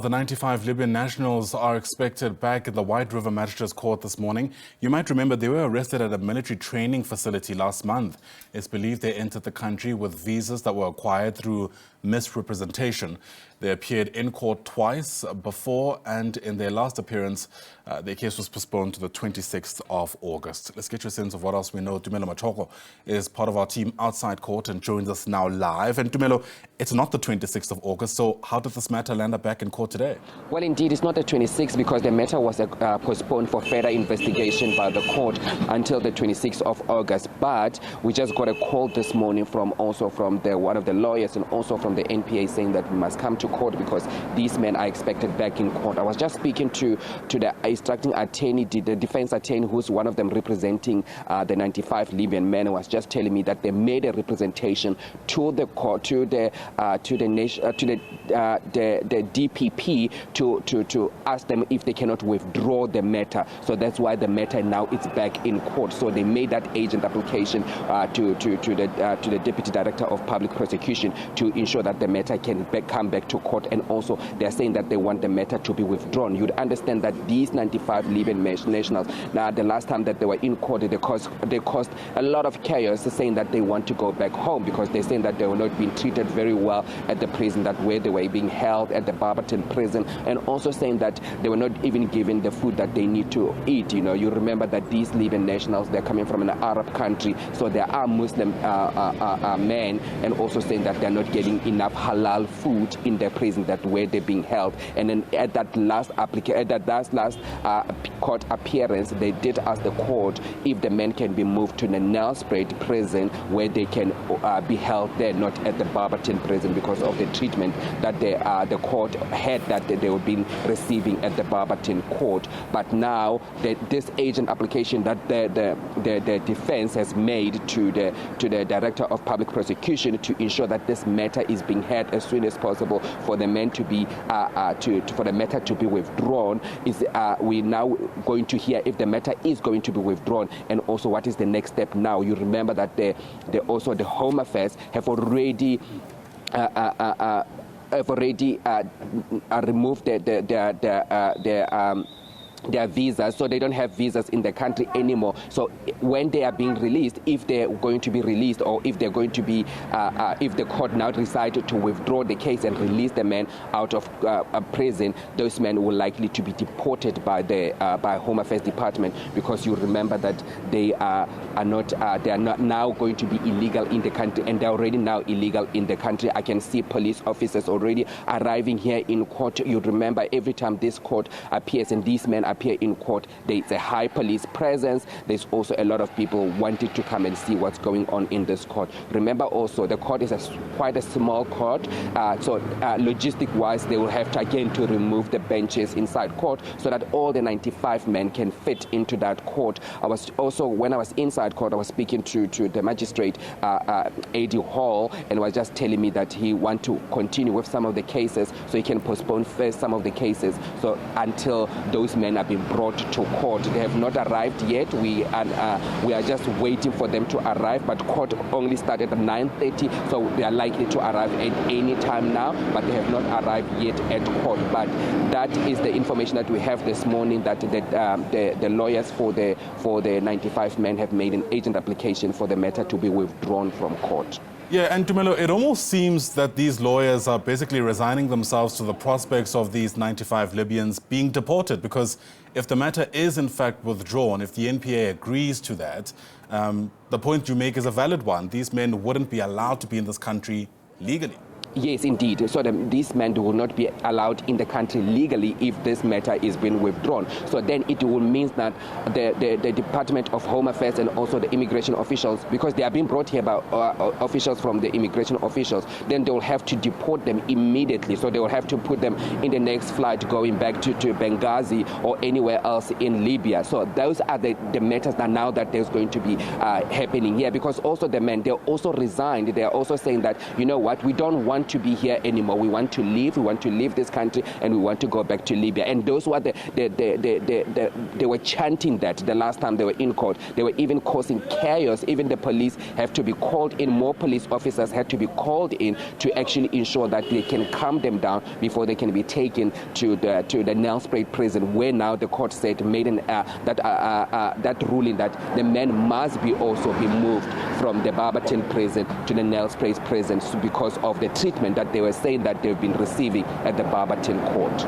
The 95 Libyan nationals are expected back at the White River Magistrate's Court this morning. You might remember they were arrested at a military training facility last month. It's believed they entered the country with visas that were acquired through misrepresentation. They appeared in court twice before, and in their last appearance, their case was postponed to the 26th of August. Let's get you a sense of what else we know. Tumelo Machogo is part of our team outside court and joins us now live. And Tumelo, it's not the 26th of August, so how did this matter land up back in court today? Well, indeed, it's not the 26th because the matter was postponed for further investigation by the court until the 26th of August. But we just got a call this morning from one of the lawyers and also from the NPA saying that we must come to court because these men are expected back in court. I was just speaking to the instructing attorney, the defense attorney, who's one of them representing the 95 Libyan men, who was just telling me that they made a representation to the court, to the DPP to ask them if they cannot withdraw the matter. So that's why the matter now is back in court. So they made that agent application to the Deputy Director of Public Prosecution to ensure that the matter can come back to court. And also they're saying that they want the matter to be withdrawn. You'd understand that these 95 Libyan nationals, now the last time that they were in court, they caused a lot of chaos, saying that they want to go back home because they're saying that they were not being treated very well at the prison, that where they were being held at the Barberton prison, and also saying that they were not even given the food that they need to eat. You know, you remember that these Libyan nationals, they're coming from an Arab country, so there are Muslim men, and also saying that they're not getting enough halal food in their prison, that where they're being held. And then at that last court appearance, they did ask the court if the men can be moved to the Nelspruit prison where they can be held there, not at the Barberton prison, because of the treatment that the court had that they were being receiving at the Barberton court. But now this agent application that the defense has made to the Director of Public Prosecution to ensure that this matter is being heard as soon as possible for the men to be for the matter to be withdrawn, is we now going to hear if the matter is going to be withdrawn, and also what is the next step now. You remember that also the Home Affairs have already removed their visas, so they don't have visas in the country anymore. So when they are being released, if they're going to be released, or if they're going to be, if the court now decided to withdraw the case and release the men out of prison, those men will likely to be deported by Home Affairs Department, because you remember that they are not now going to be illegal in the country, and they're already now illegal in the country. I can see police officers already arriving here in court. You remember every time this court appears and these men appear in court, there's a high police presence. There's also a lot of people wanting to come and see what's going on in this court. Remember also, the court is quite a small court, so logistic-wise, they will have to again to remove the benches inside court so that all the 95 men can fit into that court. I was also, when I was inside court, I was speaking to the magistrate, A.D. Hall, and was just telling me that he wants to continue with some of the cases, so he can postpone first some of the cases, so until those men have been brought to court. They have not arrived yet. We are just waiting for them to arrive, but court only started at 9:30, so they are likely to arrive at any time now, but they have not arrived yet at court. But that is the information that we have this morning, that the lawyers for the 95 men have made an agent application for the matter to be withdrawn from court. Yeah, and Tumelo, it almost seems that these lawyers are basically resigning themselves to the prospects of these 95 Libyans being deported, because if the matter is in fact withdrawn, if the NPA agrees to that, the point you make is a valid one. These men wouldn't be allowed to be in this country legally. Yes, indeed. So these men will not be allowed in the country legally if this matter is being withdrawn. So then it will mean that the Department of Home Affairs and also the immigration officials, because they are being brought here by officials from the immigration officials, then they will have to deport them immediately. So they will have to put them in the next flight going back to Benghazi or anywhere else in Libya. So those are the matters that now that there's going to be happening here, because also the men, they're also resigned. They're also saying that, you know what, we don't want want to be here anymore. We want to leave. We want to leave this country, and we want to go back to Libya. And those were they were chanting that the last time they were in court. They were even causing chaos. Even the police have to be called in. More police officers had to be called in to actually ensure that they can calm them down before they can be taken to the Nelspruit prison, where now the court said that ruling that the men must be also be moved from the Barberton prison to the Nelspruit prison because of the treatment that they were saying that they've been receiving at the Barberton court.